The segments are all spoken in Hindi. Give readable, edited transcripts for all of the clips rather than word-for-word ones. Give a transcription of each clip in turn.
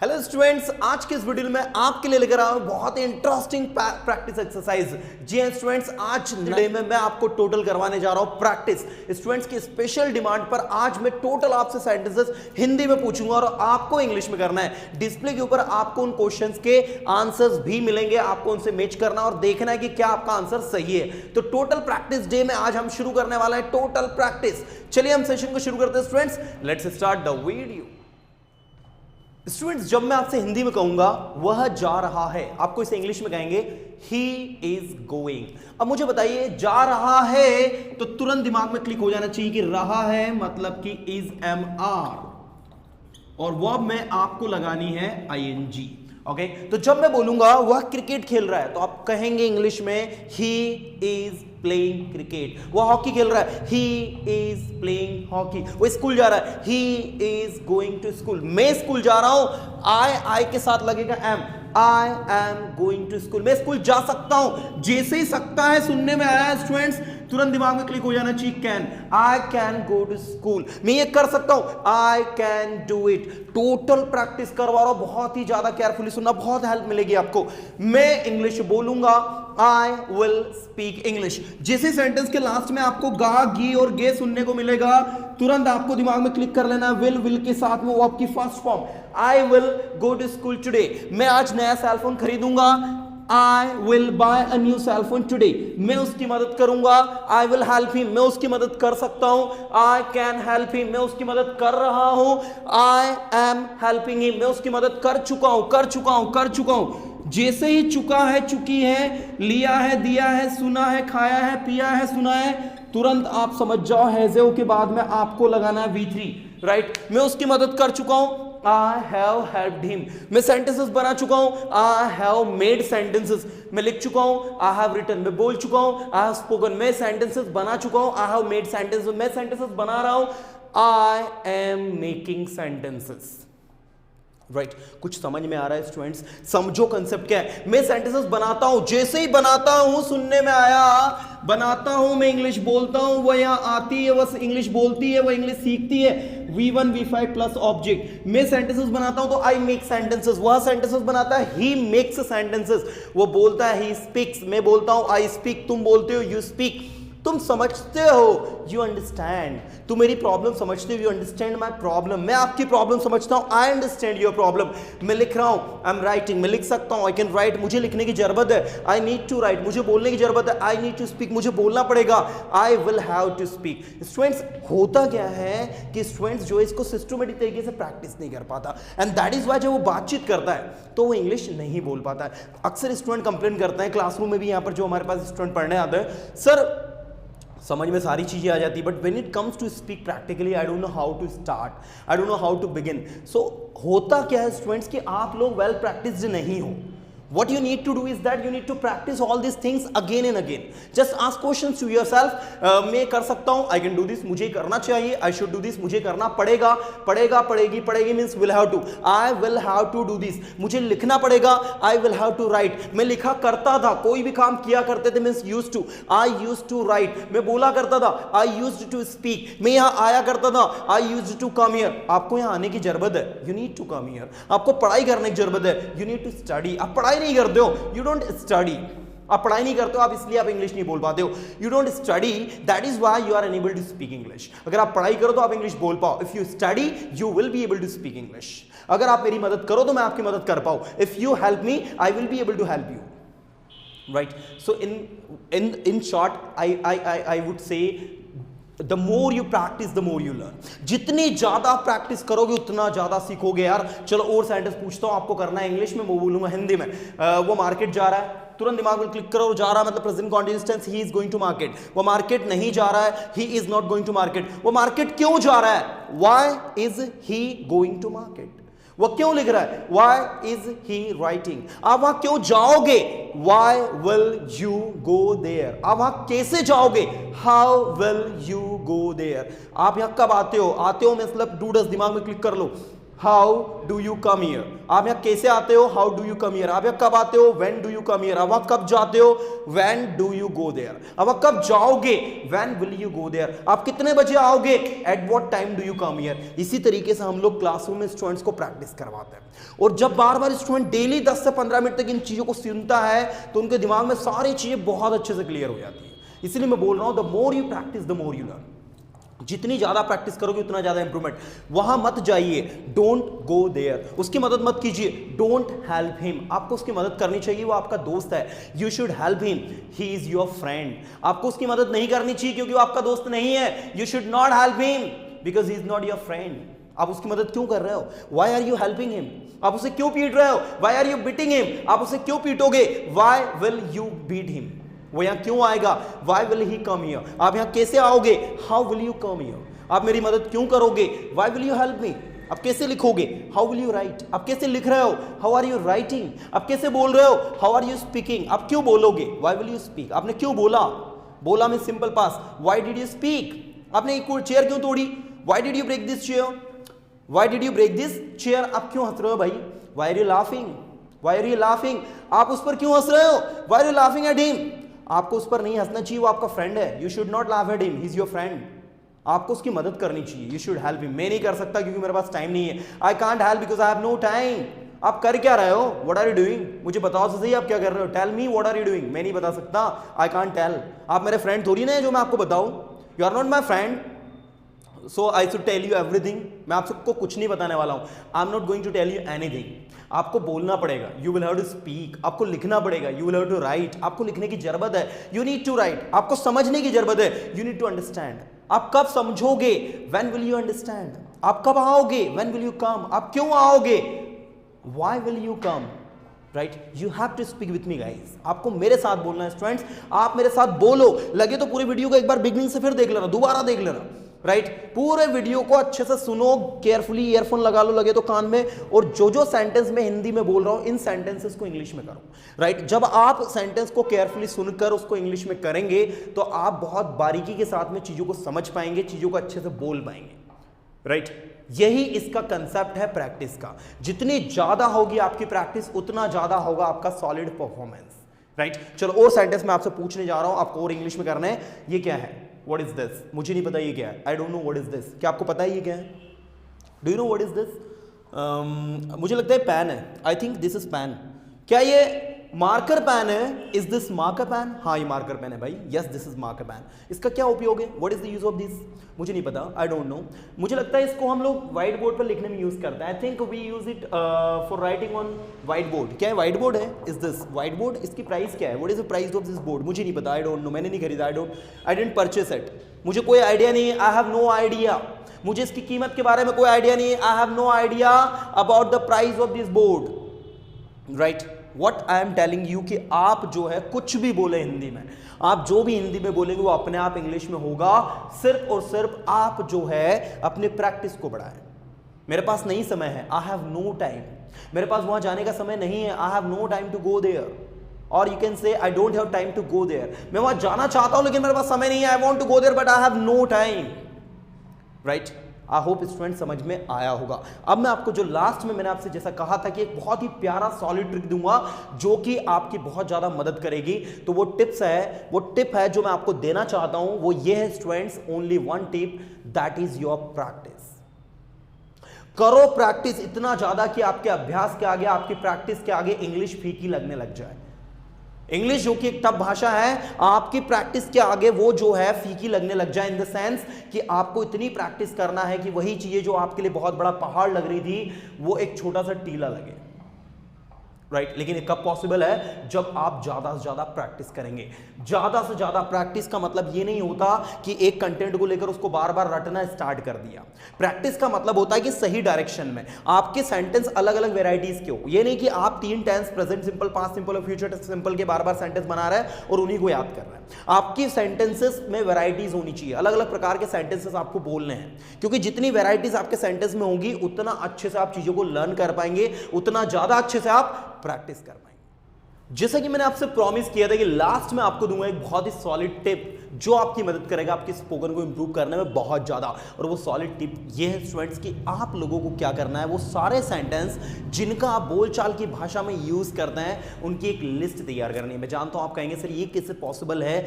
हेलो स्टूडेंट्स, आज के इस वीडियो में आपके लिए लेकर आया हूं बहुत ही इंटरेस्टिंग प्रैक्टिस एक्सरसाइज। जी हां स्टूडेंट्स, आज डे में मैं आपको टोटल करवाने जा रहा हूं प्रैक्टिस। स्टूडेंट्स की स्पेशल डिमांड पर आज मैं टोटल आपसे सेंटेंसेस हिंदी में पूछूंगा और आपको इंग्लिश में करना है। डिस्प्ले के ऊपर आपको उन क्वेश्चंस के आंसर्स भी मिलेंगे, आपको उनसे मैच करना और देखना है कि क्या आपका आंसर सही है। तो टोटल प्रैक्टिस डे में आज हम शुरू करने वाला है टोटल प्रैक्टिस। चलिए हम सेशन को शुरू करते हैं students, let's start the video. Students, जब मैं आपसे हिंदी में कहूंगा वह जा रहा है, आपको इसे इंग्लिश में कहेंगे ही इज गोइंग। अब मुझे बताइए, जा रहा है तो तुरंत दिमाग में क्लिक हो जाना चाहिए कि रहा है मतलब कि इज एम आर और वर्ब में आपको लगानी है आईएनजी। ओके, तो जब मैं बोलूंगा वह क्रिकेट खेल रहा है तो आप कहेंगे इंग्लिश में ही इज प्लेइंग क्रिकेट। वो हॉकी खेल रहा है, ही इज प्लेइंग हॉकी। वो स्कूल जा रहा है, he is going to school. मैं स्कूल जा रहा हूं, आई के साथ लगेगा am, I am going to school. मैं स्कूल जा सकता हूं, जैसे ही सकता है सुनने में आया है स्टूडेंट्स, तुरंत दिमाग में क्लिक हो जाना चाहिए can. I can go to school, मैं ये कर सकता हूं, I can do it. Total practice करवा रहा हूं, बहुत ही ज्यादा केयरफुली सुनना, बहुत हेल्प मिलेगी आपको। मैं इंग्लिश बोलूंगा, आई विल स्पीक इंग्लिश। जैसे सेंटेंस के लास्ट में आपको गा, गी और गे सुनने को मिलेगा, तुरंत आपको दिमाग में क्लिक कर लेना विल के साथ में वो आपकी first form. I will go to school today, मैं आज नया सेलफोन खरीदूंगा, I will buy a new cellphone today. मैं उसकी मदद करूंगा, आई विल हेल्प हिम, मैं उसकी मदद कर सकता हूं, आई कैन हेल्प हिम, मैं उसकी मदद कर रहा हूं, आई एम हेल्पिंग हिम, मैं उसकी मदद कर चुका हूं। जैसे ही चुका है, चुकी है, लिया है, दिया है, सुना है, खाया है, पिया है, सुना है, तुरंत आप समझ जाओ हैज़ो के बाद में आपको लगाना है V3, राइट। मैं उसकी मदद कर चुका हूं, I have helped him। मैं सेंटेंसेस बना चुका हूं, I have made sentences। मैं लिख चुका हूं, I have written। मैं बोल चुका हूं, I have spoken। मैं सेंटेंसेस बना चुका हूं, I have made sentences। मैं सेंटेंसेस बना रहा हूं, I am making sentences। Right कुछ समझ में आ रहा है स्टूडेंट्स? समझो कंसेप्ट क्या है। मैं सेंटेंसेस बनाता हूं, जैसे ही बनाता हूं सुनने में आया, बनाता हूं, मैं इंग्लिश बोलता हूं, वह यहां आती है, वह इंग्लिश बोलती है, वह इंग्लिश सीखती है, V1 V5 प्लस ऑब्जेक्ट। मैं सेंटेंसेस बनाता हूं तो आई मेक सेंटेंसेस, वह सेंटेंसेस बनाता है, ही मेक्स सेंटेंसेस। वो बोलता है, ही स्पीक्स, मैं बोलता हूं, आई स्पीक, तुम बोलते हो, यू स्पीक। तुम समझते हो, यू अंडरस्टैंड। तुम मेरी प्रॉब्लम समझते हो, यू अंडरस्टैंड माई प्रॉब्लम। मैं आपकी प्रॉब्लम समझता हूं, आई अंडरस्टैंड योर प्रॉब्लम। मैं लिख रहा हूं, आई एम राइटिंग, मैं लिख सकता हूं, आई कैन राइट, मुझे लिखने की जरूरत है, आई नीड टू राइट, मुझे बोलने की जरूरत है, आई नीड टू स्पीक, मुझे बोलना पड़ेगा, I will have to speak. Students, होता क्या है कि स्टूडेंट्स जो इसको सिस्टमेटिक तरीके से प्रैक्टिस नहीं कर पाता, एंड दैट इज वाई जब वो बातचीत करता है तो वो इंग्लिश नहीं बोल पाता है। अक्सर स्टूडेंट कंप्लेन करते हैं, क्लासरूम में भी यहाँ पर जो हमारे पास स्टूडेंट पढ़ने आते हैं, सर समझ में सारी चीजें आ जाती, but when it comes to speak practically I don't know how to start, I don't know how to begin. So होता क्या है स्टूडेंट्स कि आप लोग वेल प्रैक्टिस्ड नहीं हो। What you need to do is that you need to practice all these things again and again. Just ask questions to yourself. मैं कर सकता हूँ, I can do this, मुझे करना चाहिए, I should do this, मुझे करना पड़ेगा, पड़ेगी means will have to, I will have to do this, मुझे लिखना पड़ेगा, I will have to write, मैं लिखा करता था, कोई भी काम किया करते थे means used to, I used to write, मैं बोला करता था, I used to speak, मैं यहाँ आया करता था, I used to come here। आपको यहाँ आने की जरूरत है, you need to come here। आपको पढ़ाई करने की जरूरत है, you need to study। आप पढ़ाई नहीं करते हो, you don't study। आप पढ़ाई नहीं करते हो, आप इसलिए आप इंग्लिश नहीं बोल पाते हो। You don't study, that is why you are unable to speak English। अगर आप पढ़ाई करो तो आप इंग्लिश बोल पाओ। If you study, you will be able to speak English। अगर आप मेरी मदद करो तो मैं आपकी मदद कर पाऊं। If you help me, I will be able to help you। Right? So in short, I would say the more you practice the more you learn। जितनी ज्यादा प्रैक्टिस करोगे उतना ज्यादा सीखोगे यार। चलो और सेंटेंस पूछता हूं, आपको करना है इंग्लिश में, मैं बोलूंगा हिंदी में। वो मार्केट जा रहा है, तुरंत दिमाग में क्लिक करो, जा रहा मतलब present continuous tense, he is going to market. वो मार्केट नहीं जा रहा है, he is not going to market. वो मार्केट क्यों जा रहा है, why is he going to market. वो क्यों लिख रहा है, व्हाई इज ही राइटिंग। आप वहां क्यों जाओगे, why will you go there. आप वहां कैसे जाओगे, how will you go there. आप यहां कब आते हो, आते हो मतलब डू डज, दिमाग में क्लिक कर लो। How do you come here, आप यहाँ कैसे आते हो, how do you come here, आप यहाँ कब आते हो, when do you come here, अब आप कब जाते हो, when do you go there, अब आप कब जाओगे, when will you go there, आप कितने बजे आओगे, at what time do you come here. इसी तरीके से हम लोग क्लासरूम में स्टूडेंट्स को प्रैक्टिस करवाते हैं, और जब बार बार स्टूडेंट डेली 10 से 15 मिनट तक इन चीजों को सुनता है तो उनके दिमाग में सारी चीजें बहुत अच्छे से क्लियर हो जाती है। इसलिए मैं बोल रहा हूं the more you practice the more you learn, जितनी ज्यादा प्रैक्टिस करोगे उतना ज्यादा इंप्रूवमेंट। वहां मत जाइए, डोंट गो देयर, उसकी मदद मत कीजिए, डोंट हेल्प हिम, आपको उसकी मदद करनी चाहिए, वो आपका दोस्त है, you should help him, he is your friend. आपको उसकी मदद नहीं करनी चाहिए क्योंकि वो आपका दोस्त नहीं है, you should not help him because he is not your friend. आप उसकी मदद क्यों कर रहे हो, why are you helping him, आप उसे क्यों पीट रहे हो, why are you beating him, आप उसे क्यों पीटोगे, why will you beat him, वो यहां क्यों आएगा, why will he come here, आप यहां कैसे आओगे, how will you come here, आप मेरी मदद क्यों करोगे, Y will you help me, आप कैसे लिखोगे, हाउ विल यू राइट, आप कैसे लिख रहे हो, हाउ आर यू राइटिंग, आप कैसे बोल रहे हो, हाउ आर यू स्पीकिंग, आप क्यों बोलोगे, वाई विल यू स्पीक, आपने क्यों बोला, बोला में simple past, why did you speak, आपने एक चेयर क्यों तोड़ी, why did you break this chair, why did you break this chair, आप क्यों हंस रहे हो भाई, why are you laughing, why are you laughing, आप उस पर क्यों हंस रहे हो, why are you laughing at him, आपको उस पर नहीं हंसना चाहिए, वो आपका फ्रेंड है, you should not laugh at him, he is your friend, आपको उसकी मदद करनी चाहिए, यू शुड हेल्प हिम। मैं नहीं कर सकता क्योंकि मेरे पास टाइम नहीं है, I can't help because I have no time. आप कर क्या रहे हो, व्हाट आर यू डूइंग, मुझे बताओ तो सही आप क्या कर रहे हो, tell me what are you doing, मैं नहीं बता सकता, आई कांट टेल, आप मेरे फ्रेंड थोड़ी ना है जो मैं आपको बताऊं, you are not my friend, so I should tell you everything, मैं आप सबको कुछ नहीं बताने वाला हूं, I am not going to tell you anything. आपको बोलना पड़ेगा, you will have to speak, आपको लिखना पड़ेगा, you will have to write, आपको लिखने की जरूरत है, यू नीड टू राइट, आपको समझने की जरूरत है, यू नीड टू अंडरस्टैंड। आप कब समझोगे, व्हेन विल यू अंडरस्टैंड, आप कब आओगे, व्हेन विल यू कम, आप क्यों आओगे, why will you come, right, you have to speak with me guys, आपको मेरे साथ बोलना है स्टूडेंट्स, आप मेरे साथ बोलो, लगे तो पूरे वीडियो को एक बार बिगनिंग से फिर देख लेना, दोबारा देख लेना, राइट, पूरे वीडियो को अच्छे से सुनो, केयरफुली ईयरफोन लगा लो लगे तो कान में, और जो जो सेंटेंस में हिंदी में बोल रहा हूं इन सेंटेंसेस को इंग्लिश में करो, राइट। जब आप सेंटेंस को केयरफुली सुनकर उसको इंग्लिश में करेंगे तो आप बहुत बारीकी के साथ में चीजों को समझ पाएंगे, चीजों को अच्छे से बोल पाएंगे, राइट। यही इसका कंसेप्ट है प्रैक्टिस का, जितनी ज्यादा होगी आपकी प्रैक्टिस उतना ज्यादा होगा आपका सॉलिड परफॉर्मेंस, राइट। चलो और सेंटेंस मैं आपसे पूछने जा रहा हूं, आपको और इंग्लिश में करना है। ये क्या है, व्हाट इज दिस, मुझे नहीं पता ये क्या है, I don't know what is this, क्या आपको पता है ये क्या है, do you know what is this, मुझे लगता है पेन है, I think this is pen, क्या ये मार्कर पेन है, इज दिस मार्कर पेन, हाँ ये मार्कर पेन है भाई, yes this is marker pen, इसका क्या उपयोग है, what is the use of this, मुझे नहीं पता, आई डोंट नो, मुझे लगता है इसको हम लोग व्हाइट बोर्ड पर लिखने में यूज करते हैं, I think we use it for writing on white board. क्या है, व्हाइट बोर्ड है, इज दिस व्हाइट बोर्ड, इसकी प्राइस क्या है, what is the price of this board, मुझे नहीं पता, आई डोंट नो, मैंने नहीं खरीदा, आई डिडंट परचेस इट, मुझे कोई आइडिया नहीं है, आई हैव नो आइडिया, मुझे इसकी कीमत के बारे में कोई आइडिया नहीं है, I have no idea about the price of this board, right. What I am telling you कि आप जो है कुछ भी बोले हिंदी में, आप जो भी हिंदी में बोलेंगे वो अपने आप इंग्लिश में होगा, सिर्फ और सिर्फ आप जो है अपने प्रैक्टिस को बढ़ाएं। मेरे पास नहीं समय है, आई हैव नो टाइम, मेरे पास वहां जाने का समय नहीं है, I have no time to go there, और you can say I don't have time to go there, मैं वहां जाना चाहता हूं लेकिन मेरे पास समय नहीं है, I want to go there but I have no time, right. I hope student समझ में आया होगा। अब मैं आपको जो लास्ट में मैंने आपसे जैसा कहा था कि एक बहुत ही प्यारा सॉलिड ट्रिक दूंगा जो कि आपकी बहुत ज्यादा मदद करेगी, तो वो टिप है जो मैं आपको देना चाहता हूं, वो ये है students, only one tip, that is your practice. करो प्रैक्टिस इतना ज्यादा कि आपके अभ्यास के आगे, आपकी प्रैक्टिस के आगे इंग्लिश फीकी लगने लग जाए। इंग्लिश जो कि एक टफ भाषा है, आपकी प्रैक्टिस के आगे वो जो है फीकी लगने लग जाए, इन द सेंस कि आपको इतनी प्रैक्टिस करना है कि वही चीजें जो आपके लिए बहुत बड़ा पहाड़ लग रही थी वो एक छोटा सा टीला लगे, राइट। लेकिन कब पॉसिबल है, जब आप ज्यादा से ज्यादा प्रैक्टिस करेंगे। ज्यादा से ज्यादा प्रैक्टिस का मतलब ये नहीं होता कि एक कंटेंट को लेकर उसको बार बार रटना स्टार्ट कर दिया। प्रैक्टिस का मतलब होता है कि सही डायरेक्शन में आपके सेंटेंस अलग अलग वेराइटीज के हो। ये नहीं कि आप 3 tense, present simple, past simple और फ्यूचर सिंपल के बार बार सेंटेंस बना रहे हैं और उन्हीं को याद कर रहे हैं। आपकी सेंटेंसेस में वेराइटीज होनी चाहिए, अलग अलग प्रकार के सेंटेंसेस आपको बोलने हैं, क्योंकि जितनी वेराइटीज आपके सेंटेंस में होगी उतना अच्छे से आप चीजों को लर्न कर पाएंगे, उतना ज्यादा अच्छे से आप प्रैक्टिस कर पाएंगे। जैसा कि मैंने आपसे प्रॉमिस किया था कि लास्ट में आपको दूंगा एक बहुत ही सॉलिड टिप जो आपकी मदद करेगा आपकी स्पोकन को इंप्रूव करने में बहुत ज़्यादा। और वो सॉलिड टिप ये है स्टूडेंट्स कि आप लोगों को क्या करना है, वो सारे सेंटेंस जिनका आप बोलचाल की भाषा में यूज़ करते हैं उनकी एक लिस्ट तैयार करनी है। मैं जानता हूँ आप कहेंगे सर ये कैसे पॉसिबल है।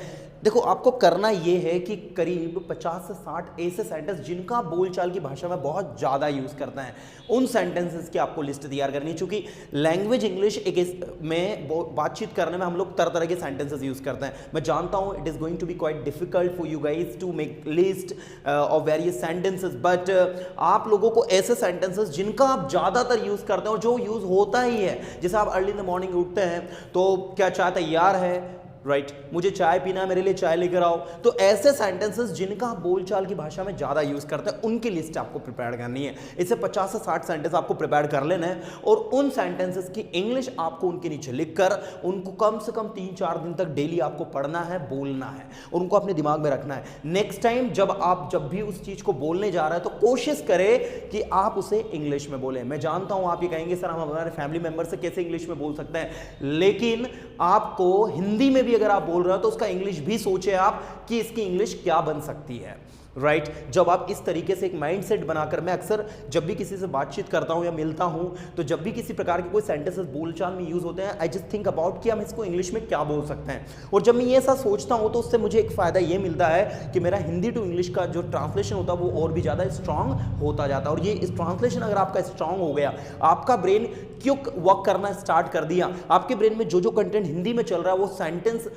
देखो आपको करना ये है कि करीब 50 से 60 ऐसे सेंटेंस जिनका आप बोलचाल की भाषा में बहुत ज़्यादा यूज़ करते हैं उन सेंटेंसेस की आपको लिस्ट तैयार करनी है। चूँकि लैंग्वेज इंग्लिश एक में बातचीत करने में हम लोग तरह तरह के सेंटेंसेस यूज़ करते हैं। मैं जानता हूँ it is going to be quite difficult for you guys to make list of various sentences, but आप लोगों को ऐसे सेंटेंसेस जिनका आप ज़्यादातर यूज़ करते हैं और जो यूज़ होता ही है, जैसे आप अर्ली इन द मॉर्निंग उठते हैं तो क्या चाय तैयार है, राइट मुझे चाय पीना है, मेरे लिए चाय लेकर आओ। तो ऐसे सेंटेंसेस जिनका आप बोलचाल की भाषा में ज़्यादा यूज़ करते हैं उनकी लिस्ट आपको प्रिपेयर करनी है। इससे 50 से 60 सेंटेंस आपको प्रिपेयर कर लेना है और उन सेंटेंसेस की इंग्लिश आपको उनके नीचे लिखकर उनको कम से कम 3-4 दिन तक डेली आपको पढ़ना है, बोलना है और उनको अपने दिमाग में रखना है। नेक्स्ट टाइम जब भी उस चीज़ को बोलने जा रहा है तो कोशिश करें कि आप उसे इंग्लिश में बोलें। मैं जानता हूँ आप ये कहेंगे सर हम हमारे फैमिली मेंबर से कैसे इंग्लिश में बोल सकते हैं, लेकिन आपको हिंदी में अगर आप बोल रहे हो तो उसका इंग्लिश भी सोचे आप कि इसकी इंग्लिश क्या बन सकती है, राइट जब आप इस तरीके से एक माइंडसेट बनाकर, मैं अक्सर जब भी किसी से बातचीत करता हूं या मिलता हूं तो जब भी किसी प्रकार के कोई सेंटेंसेस बोलचाल में यूज होते हैं आई जस्ट थिंक अबाउट कि हम इसको इंग्लिश में क्या बोल सकते हैं। और जब मैं ये ऐसा सोचता हूं तो उससे मुझे एक फायदा ये मिलता है कि मेरा हिंदी टू इंग्लिश का जो ट्रांसलेशन होता है वो और भी ज़्यादा स्ट्रांग होता जाता है। और ये इस ट्रांसलेशन अगर आपका स्ट्रांग हो गया, आपका ब्रेन क्विक वर्क करना स्टार्ट कर दिया, आपके ब्रेन में जो जो कंटेंट हिंदी में चल रहा है वो सेंटेंस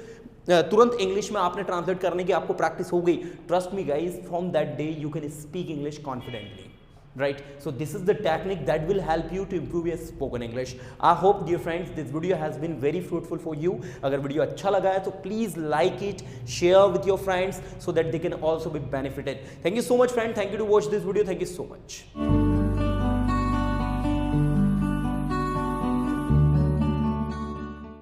तुरंत इंग्लिश में आपने ट्रांसलेट करने की आपको प्रैक्टिस हो गई। Trust me guys, from that day you can speak English confidently, right? So this is the technique that will help you to improve your spoken English. I hope dear friends this video has been very fruitful for you. अगर वीडियो अच्छा लगा है तो please like it, share with your friends so that they can also be benefited. Thank you so much friend, thank you to watch this video, thank you so much.